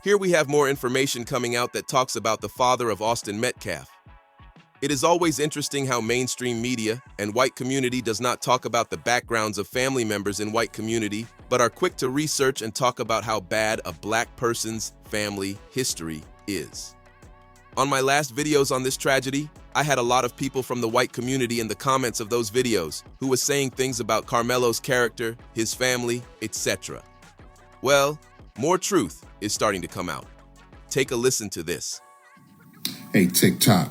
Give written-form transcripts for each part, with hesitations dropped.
Here we have more information coming out that talks about the father of Austin Metcalf. It is always interesting how mainstream media and white community does not talk about the backgrounds of family members in white community, but are quick to research and talk about how bad a black person's family history is. On my last videos on this tragedy, I had a lot of people from the white community in the comments of those videos who was saying things about Carmelo's character, his family, etc. Well, more truth is starting to come out. Take a listen to this. Hey, TikTok,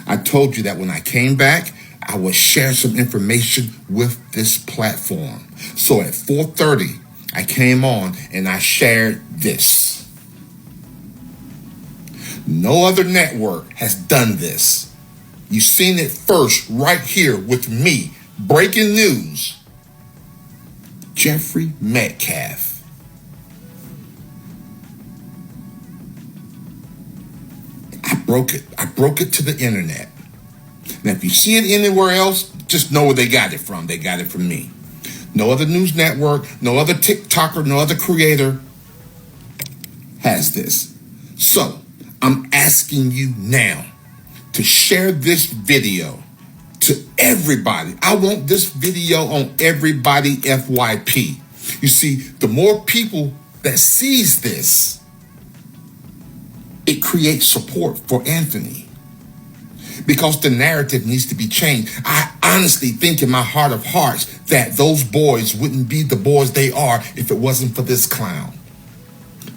I told you that when I came back, I would share some information with this platform. So at 4:30, I came on and I shared this. No other network has done this. You've seen it first right here with me. Breaking news. Jeffrey Metcalf. I broke it to the internet. Now, if you see it anywhere else, just know where they got it from. They got it from me. No other news network, no other TikToker, no other creator has this. So, I'm asking you now to share this video to everybody. I want this video on everybody FYP. You see, the more people that sees this, it creates support for Anthony, because the narrative needs to be changed. I honestly think in my heart of hearts that those boys wouldn't be the boys they are if it wasn't for this clown.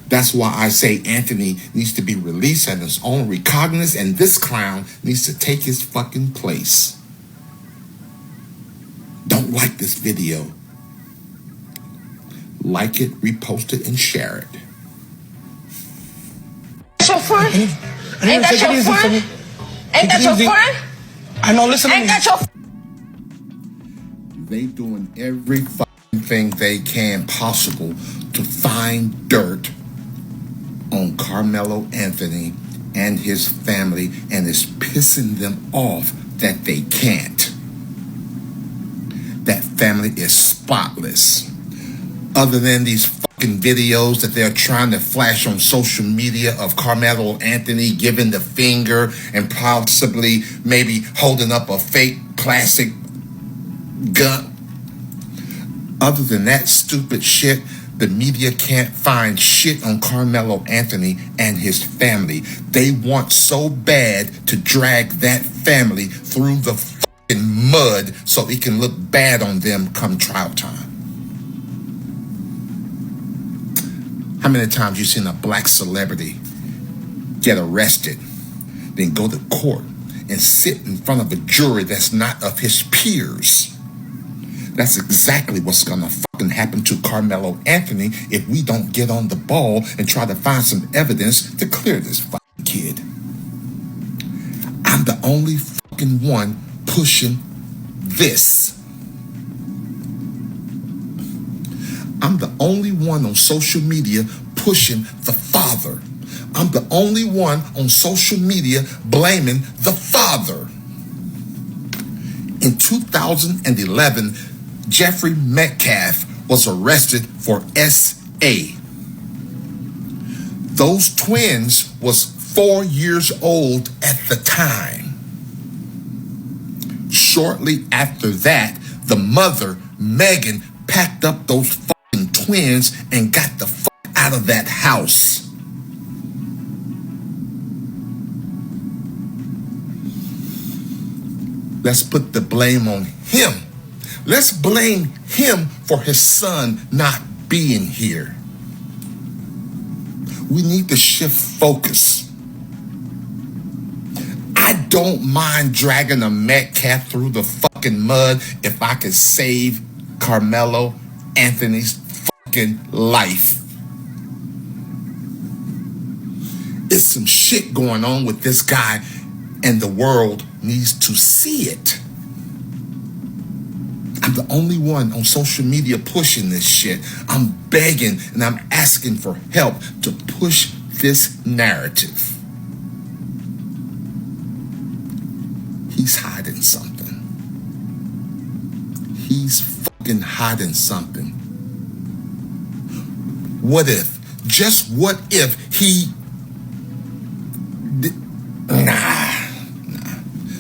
That's why I say Anthony needs to be released at his own recognizance, and this clown needs to take his fucking place. Don't like this video. Like it, repost it, and share it. Your friend? Ain't that your friend? Ain't that your friend? I know, listen to me. Ain't that your They doing every fucking thing they can possible to find dirt on Carmelo Anthony and his family, and it's pissing them off that they can't. That family is spotless. Other than these fucking videos that they're trying to flash on social media of Carmelo Anthony giving the finger and possibly maybe holding up a fake plastic gun. Other than that stupid shit, the media can't find shit on Carmelo Anthony and his family. They want so bad to drag that family through the fucking mud so it can look bad on them come trial time. How many times you seen a black celebrity get arrested, then go to court and sit in front of a jury that's not of his peers? That's exactly what's gonna fucking happen to Carmelo Anthony if we don't get on the ball and try to find some evidence to clear this fucking kid. I'm the only fucking one pushing this. I'm the only one on social media pushing the father. I'm the only one on social media blaming the father. In 2011, Jeffrey Metcalf was arrested for SA. Those twins was 4 years old at the time. Shortly after that, the mother, Megan, packed up those fucking twins and got the fuck out of that house. Let's put the blame on him. Let's blame him for his son not being here. We need to shift focus. I don't mind dragging a Metcalf through the fucking mud if I could save Carmelo Anthony's fucking life. It's some shit going on with this guy, and the world needs to see it. I'm the only one on social media pushing this shit. I'm begging and I'm asking for help to push this narrative. He's hiding something. He's fucking hiding something. What if just what if he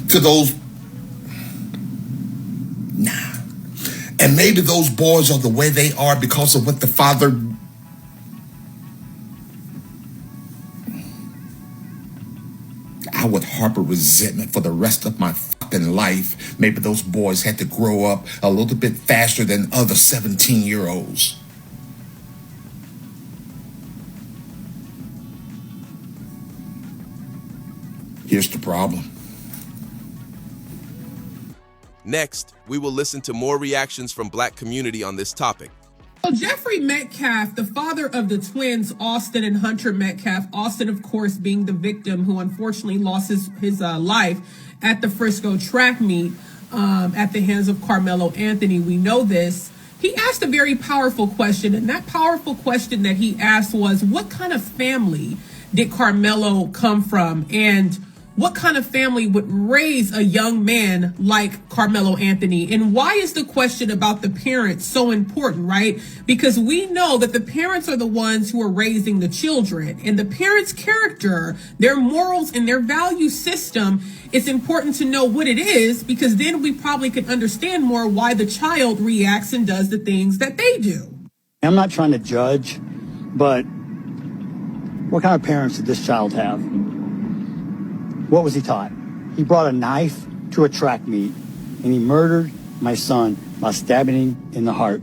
to those, and maybe those boys are the way they are because of what the father. I would harbor resentment for the rest of my fucking life. Maybe those boys had to grow up a little bit faster than other 17-year-olds. Here's the problem. Next, we will listen to more reactions from Black community on this topic. So Jeffrey Metcalf, the father of the twins, Austin and Hunter Metcalf, Austin, of course, being the victim who unfortunately lost his life at the Frisco track meet at the hands of Carmelo Anthony. We know this. He asked a very powerful question, and that powerful question that he asked was, what kind of family did Carmelo come from? And what kind of family would raise a young man like Carmelo Anthony? And why is the question about the parents so important, right? Because we know that the parents are the ones who are raising the children, and the parents' character, their morals, and their value system, it's important to know what it is, because then we probably can understand more why the child reacts and does the things that they do. I'm not trying to judge, but what kind of parents did this child have? What was he taught? He brought a knife to a track meet, and he murdered my son by stabbing him in the heart.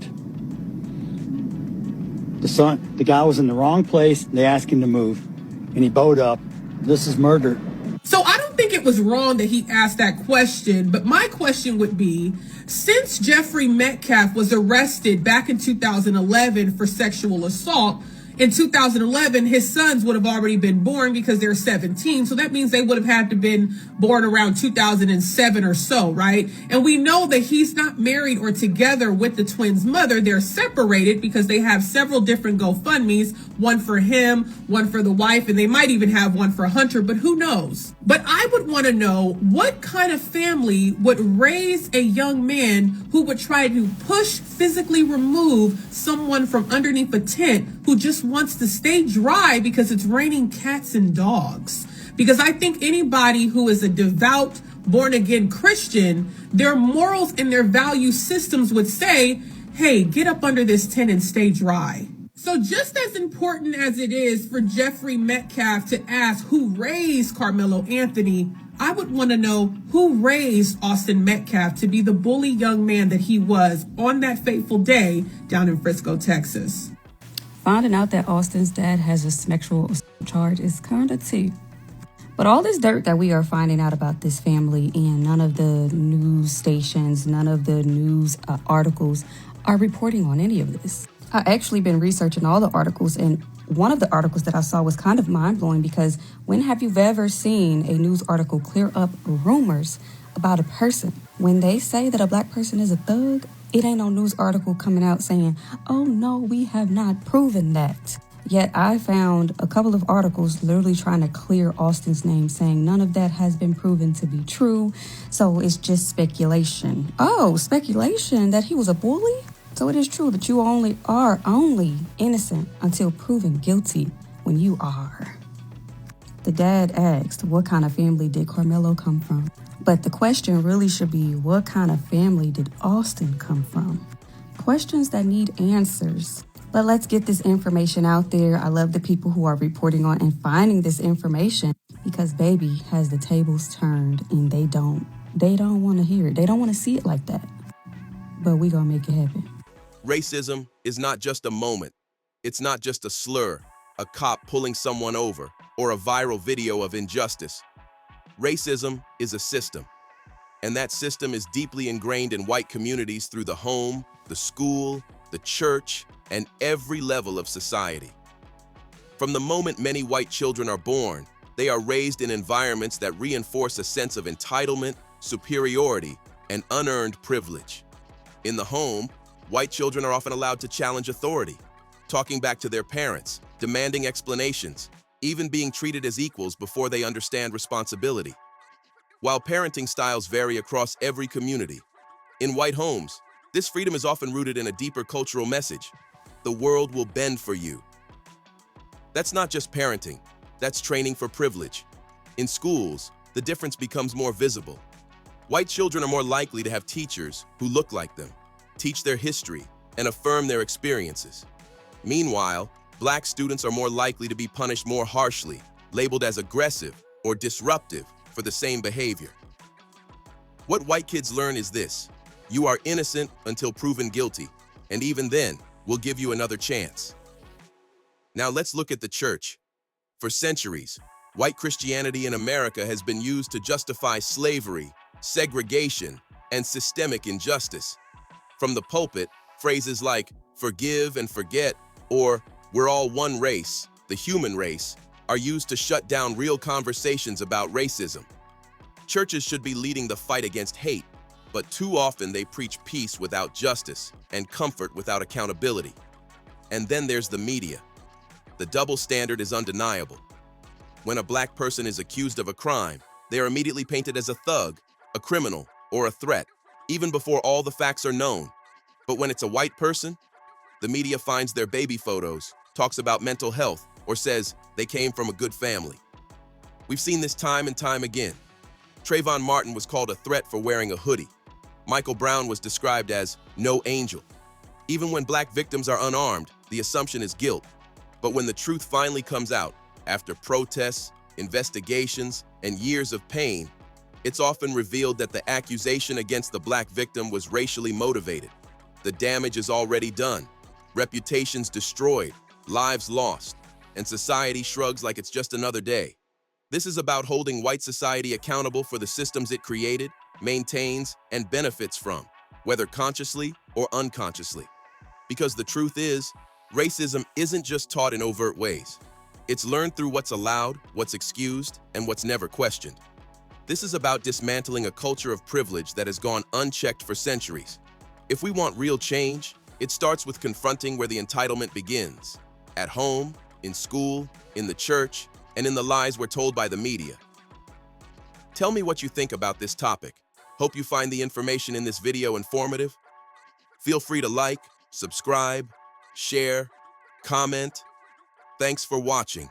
The guy was in the wrong place. They asked him to move, and he bowed up. This is murder. So I don't think it was wrong that he asked that question, but my question would be, since Jeffrey Metcalf was arrested back in 2011 for sexual assault, in 2011, his sons would have already been born because they're 17. So that means they would have had to been born around 2007 or so, right? And we know that he's not married or together with the twins' mother. They're separated because they have several different GoFundMes, one for him, one for the wife, and they might even have one for Hunter, but who knows? But I would want to know what kind of family would raise a young man who would try to physically remove someone from underneath a tent who just wants to stay dry because it's raining cats and dogs. Because I think anybody who is a devout, born-again Christian, their morals and their value systems would say, hey, get up under this tent and stay dry. So just as important as it is for Jeffrey Metcalf to ask who raised Carmelo Anthony, I would want to know who raised Austin Metcalf to be the bully young man that he was on that fateful day down in Frisco, Texas. Finding out that Austin's dad has a sexual assault charge is kind of tea. But all this dirt that we are finding out about this family, and none of the news stations, none of the news articles are reporting on any of this. I actually been researching all the articles, and one of the articles that I saw was kind of mind-blowing, because when have you ever seen a news article clear up rumors about a person? When they say that a black person is a thug, it ain't no news article coming out saying, oh no, we have not proven that. Yet I found a couple of articles literally trying to clear Austin's name, saying none of that has been proven to be true, so it's just speculation. Oh, speculation that he was a bully? So it is true that you are only innocent until proven guilty when you are. The dad asked, what kind of family did Carmelo come from? But the question really should be, what kind of family did Austin come from? Questions that need answers. But let's get this information out there. I love the people who are reporting on and finding this information, because baby has the tables turned, and they don't want to hear it. They don't want to see it like that. But we gonna make it happen. Racism is not just a moment. It's not just a slur, a cop pulling someone over, or a viral video of injustice. Racism is a system, and that system is deeply ingrained in white communities through the home, the school, the church, and every level of society. From the moment many white children are born, they are raised in environments that reinforce a sense of entitlement, superiority, and unearned privilege. In the home, white children are often allowed to challenge authority, talking back to their parents, demanding explanations, even being treated as equals before they understand responsibility. While parenting styles vary across every community, in white homes, this freedom is often rooted in a deeper cultural message: the world will bend for you. That's not just parenting, that's training for privilege. In schools, the difference becomes more visible. White children are more likely to have teachers who look like them, teach their history, and affirm their experiences. Meanwhile, black students are more likely to be punished more harshly, labeled as aggressive or disruptive for the same behavior. What white kids learn is this: you are innocent until proven guilty, and even then, we'll give you another chance. Now let's look at the church. For centuries, white Christianity in America has been used to justify slavery, segregation, and systemic injustice. From the pulpit, phrases like "forgive and forget" or "we're all one race, the human race," are used to shut down real conversations about racism. Churches should be leading the fight against hate, but too often they preach peace without justice and comfort without accountability. And then there's the media. The double standard is undeniable. When a black person is accused of a crime, they are immediately painted as a thug, a criminal, or a threat, even before all the facts are known. But when it's a white person, the media finds their baby photos, talks about mental health, or says they came from a good family. We've seen this time and time again. Trayvon Martin was called a threat for wearing a hoodie. Michael Brown was described as no angel. Even when black victims are unarmed, the assumption is guilt. But when the truth finally comes out, after protests, investigations, and years of pain, it's often revealed that the accusation against the black victim was racially motivated. The damage is already done, reputations destroyed, lives lost, and society shrugs like it's just another day. This is about holding white society accountable for the systems it created, maintains, and benefits from, whether consciously or unconsciously. Because the truth is, racism isn't just taught in overt ways. It's learned through what's allowed, what's excused, and what's never questioned. This is about dismantling a culture of privilege that has gone unchecked for centuries. If we want real change, it starts with confronting where the entitlement begins: at home, in school, in the church, and in the lies we're told by the media. Tell me what you think about this topic. Hope you find the information in this video informative. Feel free to like, subscribe, share, comment. Thanks for watching.